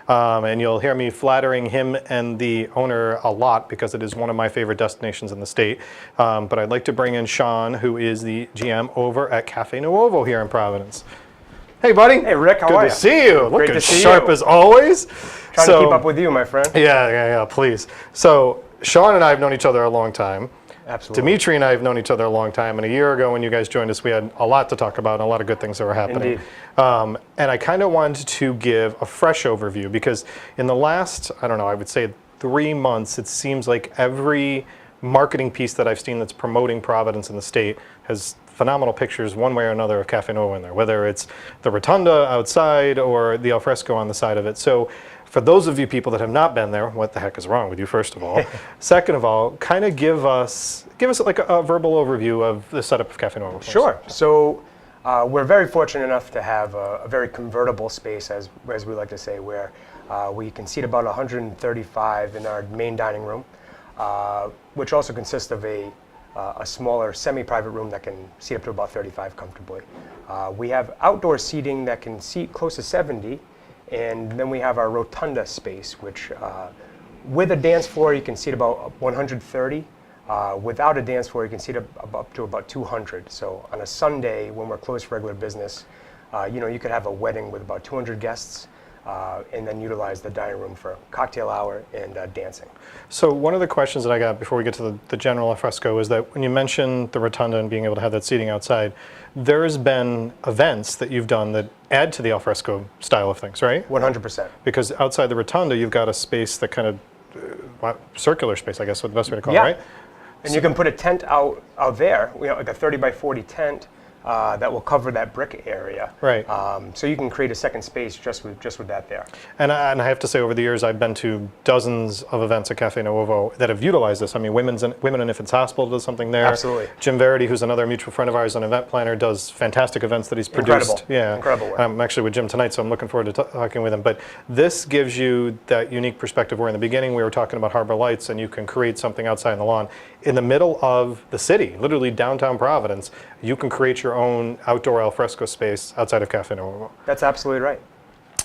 And you'll hear me flattering him and the owner a lot because it is one of my favorite destinations in the state. But I'd like to bring in Sean, who is the GM over at Cafe Nuovo here in Providence. Hey, buddy. Hey, Rick, how are you? Good to see you. Great Looking to see sharp you. as always. Trying to keep up with you, my friend. Yeah, please. So Sean and I have known each other a long time. Absolutely. Dimitri and I have known each other a long time, and a year ago when you guys joined us, we had a lot to talk about and a lot of good things that were happening. Indeed. And I kind of wanted to give a fresh overview because in the last, I don't know, I would say 3 months, it seems like every marketing piece that I've seen that's promoting Providence in the state has phenomenal pictures one way or another of Cafe Nuovo in there, whether it's the rotunda outside or the alfresco on the side of it. So for those of you people that have not been there, what the heck is wrong with you, first of all? Second of all, kind of give us like a verbal overview of the setup of Cafe Nuovo. Sure. So we're very fortunate enough to have a very convertible space, as we like to say, where we can seat about 135 in our main dining room, which also consists of a smaller semi-private room that can seat up to about 35 comfortably. We have outdoor seating that can seat close to 70. And then we have our rotunda space, which with a dance floor, you can seat about 130. Without a dance floor, you can seat up to about 200. So on a Sunday, when we're closed for regular business, you could have a wedding with about 200 guests, and then utilize the dining room for cocktail hour and dancing. So one of the questions that I got before we get to the general alfresco is that when you mentioned the rotunda and being able to have that seating outside, there's been events that you've done that add to the alfresco style of things, right? 100%. Because outside the rotunda, you've got a space that kind of, circular space, I guess is the best way to call it, right? And you can put a tent out there, like a 30 by 40 tent that will cover that brick area. Right. So you can create a second space just with that there. And I have to say, over the years, I've been to dozens of events at Cafe Nuovo that have utilized this. I mean, Women and Infants Hospital does something there. Absolutely. Jim Verity, who's another mutual friend of ours, an event planner, does fantastic events that he's produced. Incredible. Yeah. Incredible work. I'm actually with Jim tonight, so I'm looking forward to talking with him. But this gives you that unique perspective where in the beginning we were talking about Harbor Lights, and you can create something outside in the lawn. In the middle of the city, literally downtown Providence, you can create your own outdoor alfresco space outside of Cafe Nuovo. That's absolutely right.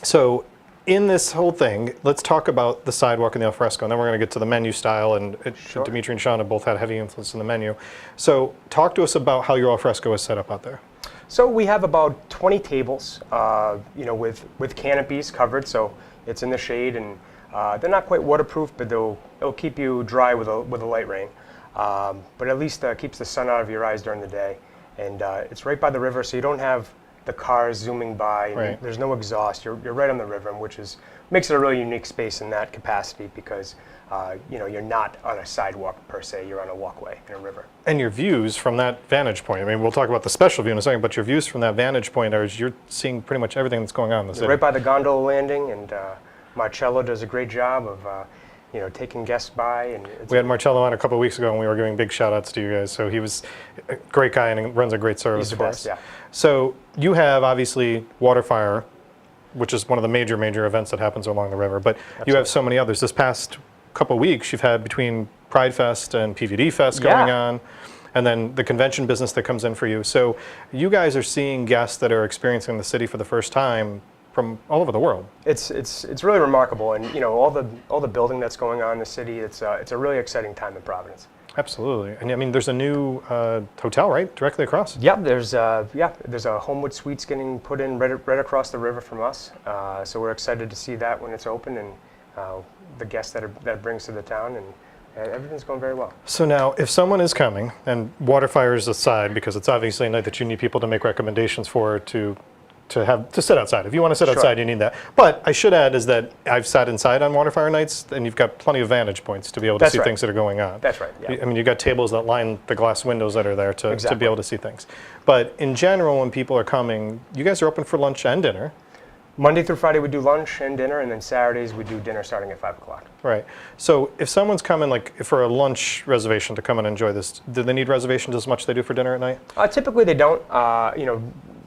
So in this whole thing, let's talk about the sidewalk and the alfresco, and then we're going to get to the menu style, and Sure. Dimitri and Sean have both had heavy influence in the menu. So talk to us about how your alfresco is set up out there. So we have about 20 tables, with canopies covered, so it's in the shade, and they're not quite waterproof, but it'll keep you dry with a light rain. But at least keeps the sun out of your eyes during the day. And it's right by the river, so you don't have the cars zooming by. And Right. There's no exhaust. You're right on the river, which makes it a really unique space in that capacity because you're not on a sidewalk per se. You're on a walkway in a river. And your views from that vantage point, I mean, we'll talk about the special view in a second, but your views from that vantage point are you're seeing pretty much everything that's going on in the city. Right by the gondola landing, and Marcello does a great job of taking guests by. And We had Marcello on a couple of weeks ago, and we were giving big shout outs to you guys. So he was a great guy and runs a great service He's the for best, us. yeah. So you have obviously Waterfire, which is one of the major events that happens along the river, but you have so many others. This past couple of weeks, you've had between Pride Fest and PVD Fest going on, and then the convention business that comes in for you. So you guys are seeing guests that are experiencing the city for the first time from all over the world. It's really remarkable, and all the building that's going on in the city. It's a really exciting time in Providence. Absolutely, and I mean, there's a new hotel right directly across. Yep, there's a Homewood Suites getting put in right across the river from us. So we're excited to see that when it's open, and the guests that it brings to the town, and everything's going very well. So now, if someone is coming, and Waterfire is aside, because it's obviously a night that you need people to make recommendations for to sit outside. If you want to sit outside, you need that. But I should add is that I've sat inside on Waterfire nights, and you've got plenty of vantage points to be able to see things that are going on. That's right. Yeah. I mean, you've got tables that line the glass windows that are there to be able to see things. But in general, when people are coming, you guys are open for lunch and dinner. Monday through Friday we do lunch and dinner, and then Saturdays we do dinner starting at 5 o'clock. Right. So if someone's coming like for a lunch reservation to come and enjoy this, do they need reservations as much as they do for dinner at night? Typically they don't.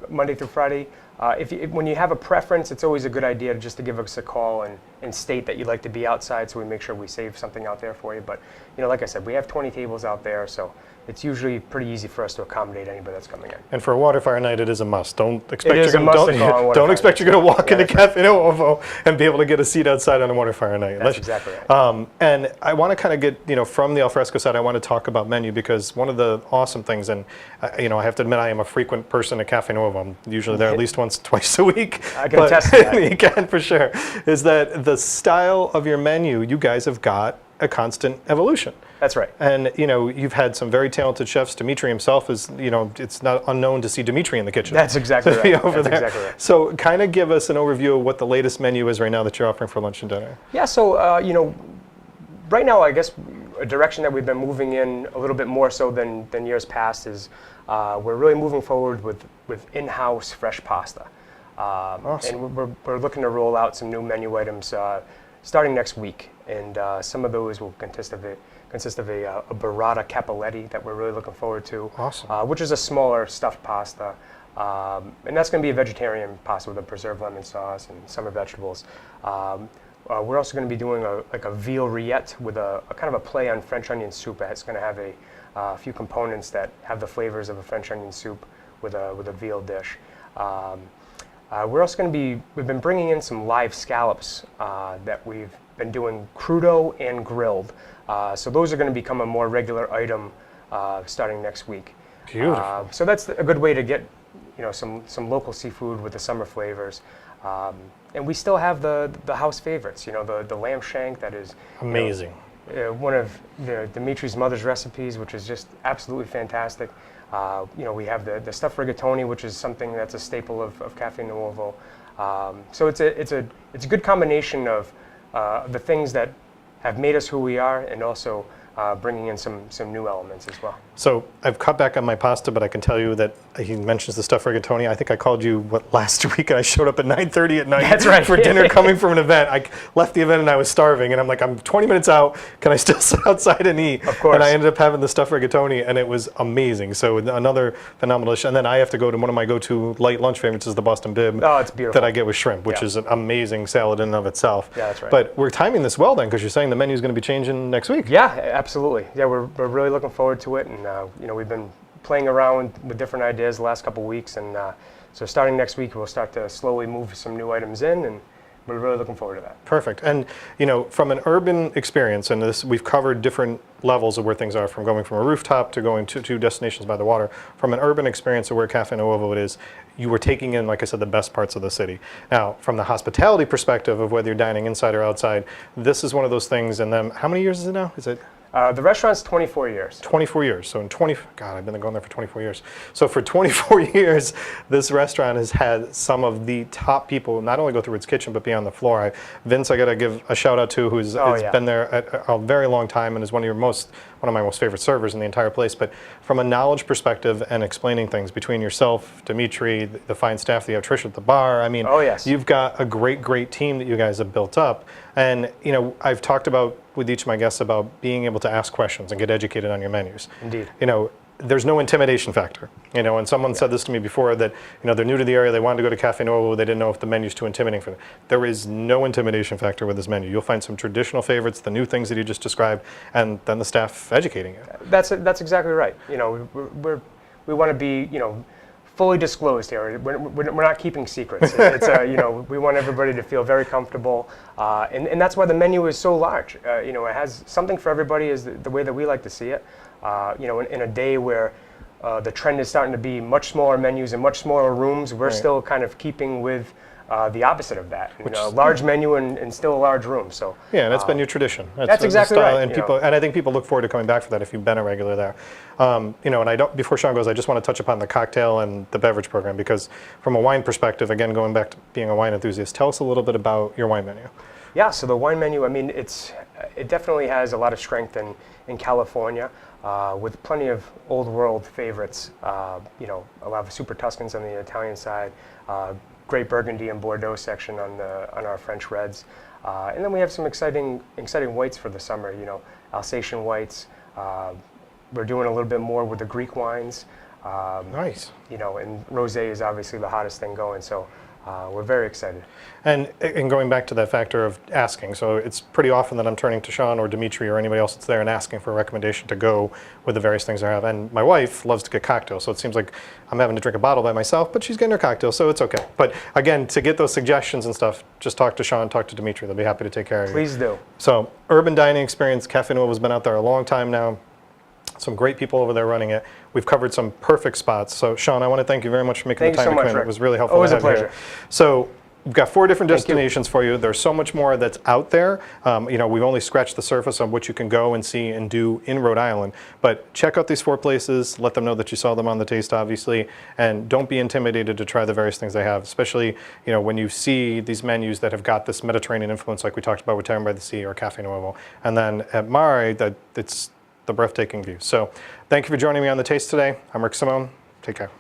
Monday through Friday, when you have a preference, it's always a good idea just to give us a call and state that you'd like to be outside, so we make sure we save something out there for you. But like I said, we have 20 tables out there, so it's usually pretty easy for us to accommodate anybody that's coming in. And for a water fire night, it is a must. Don't expect It is a must to go on water don't fire expect night. you're going to walk Yeah, into that's Cafe Nuovo and be able to get a seat outside on a water fire night. That's exactly right. And I want to kind of get, from the alfresco side, I want to talk about menu, because one of the awesome things, and I have to admit, I am a frequent person at Cafe Nuovo. I'm usually there at least once, twice a week. I can attest to that. You can, for sure. Is that the style of your menu, you guys have got a constant evolution. That's right. And you've had some very talented chefs. Dimitri himself is, it's not unknown to see Dimitri in the kitchen. That's exactly right. Over That's there. exactly right. So kind of give us an overview of what the latest menu is right now that you're offering for lunch and dinner. Yeah, so right now, I guess a direction that we've been moving in a little bit more so than years past is we're really moving forward with in-house fresh pasta. Awesome. And we're looking to roll out some new menu items starting next week, and some of those will consist of a burrata cappelletti that we're really looking forward to. Awesome. Which is a smaller stuffed pasta, and that's going to be a vegetarian pasta with a preserved lemon sauce and summer vegetables. We're also going to be doing a veal rillette with a kind of a play on French onion soup. It's going to have a few components that have the flavors of a French onion soup with a veal dish. We're also going to we've been bringing in some live scallops that we've been doing crudo and grilled. So those are going to become a more regular item starting next week. Beautiful. So that's a good way to get some local seafood with the summer flavors. And we still have the house favorites, the lamb shank that is Amazing. One of Dimitri's mother's recipes, which is just absolutely fantastic. We have the stuffed rigatoni, which is something that's a staple of Cafe Nuovo. So it's a good combination of the things that have made us who we are, and also bringing in some new elements as well. So I've cut back on my pasta, but I can tell you that he mentions the stuffed rigatoni. I think I called you last week, and I showed up at 9:30 at night. That's right. For dinner, coming from an event. I left the event and I was starving, and I'm like, I'm 20 minutes out. Can I still sit outside and eat? Of course. And I ended up having the stuffed rigatoni, and it was amazing. So another phenomenal dish. And then I have to go to one of my go-to light lunch favorites, is the Boston Bib. Oh, it's beautiful. That I get with shrimp, which is an amazing salad in and of itself. Yeah, that's right. But we're timing this well then, because you're saying the menu is going to be changing next week. Yeah, absolutely. Yeah, we're really looking forward to it, and we've been playing around with different ideas the last couple of weeks, and so starting next week we'll start to slowly move some new items in, and we're really looking forward to that. Perfect. And from an urban experience, and this, we've covered different levels of where things are, from going from a rooftop to going to destinations by the water. From an urban experience of where Cafe Nuovo it is, you were taking in, like I said, the best parts of the city. Now, from the hospitality perspective of whether you're dining inside or outside, this is one of those things. And then, how many years is it now? Is it? The restaurant's 24 years. 24 years. So I've been going there for 24 years. So for 24 years, this restaurant has had some of the top people not only go through its kitchen, but be on the floor. Vince, I got to give a shout out to, who's been there a very long time and is one of my most favorite servers in the entire place. But from a knowledge perspective and explaining things between yourself, Dimitri, the fine staff that you have, Trish at the bar, I mean, you've got a great team that you guys have built up. And, I've talked about with each of my guests about being able to ask questions and get educated on your menus. Indeed. There's no intimidation factor. And someone said this to me before, that, they're new to the area, they wanted to go to Cafe Nuovo, they didn't know if the menu's too intimidating for them. There is no intimidation factor with this menu. You'll find some traditional favorites, the new things that you just described, and then the staff educating you. That's exactly right. We want to be, fully disclosed here. We're not keeping secrets. It's we want everybody to feel very comfortable, and that's why the menu is so large. It has something for everybody, is the way that we like to see it. In a day where the trend is starting to be much smaller menus and much smaller rooms, we're still kind of keeping with the opposite of that. Large menu and still a large room. So yeah, that's been your tradition. That's exactly style, right. And I think people look forward to coming back for that if you've been a regular there. And before Sean goes, I just want to touch upon the cocktail and the beverage program, because from a wine perspective, again, going back to being a wine enthusiast, tell us a little bit about your wine menu. Yeah, so the wine menu, I mean, it definitely has a lot of strength in California, with plenty of old world favorites. A lot of Super Tuscans on the Italian side, great Burgundy and Bordeaux section on our French reds, and then we have some exciting whites for the summer. Alsatian whites. We're doing a little bit more with the Greek wines. Nice. You know, and rosé is obviously the hottest thing going, so we're very excited. And going back to that factor of asking, so it's pretty often that I'm turning to Sean or Dimitri or anybody else that's there and asking for a recommendation to go with the various things I have. And my wife loves to get cocktails, so it seems like I'm having to drink a bottle by myself, but she's getting her cocktail, so it's okay. But again, to get those suggestions and stuff, just talk to Sean, talk to Dimitri. They'll be happy to take care of you. Please do. So urban dining experience, Cafe Nuovo has been out there a long time now. Some great people over there running it. We've covered some perfect spots. So Sean, I want to thank you very much for making the time to come in. It was really helpful. Always to a have you pleasure. here. So we've got 4 different destinations for you. There's so much more that's out there. You know, we've only scratched the surface on what you can go and see and do in Rhode Island. But check out these 4 places. Let them know that you saw them on the taste, obviously, and don't be intimidated to try the various things they have. Especially, you know, when you see these menus that have got this Mediterranean influence, like we talked about with Tavern by the Sea or Cafe Nuovo, and then at Mare, it's the breathtaking view. So thank you for joining me on The Taste today. I'm Rick Simone. Take care.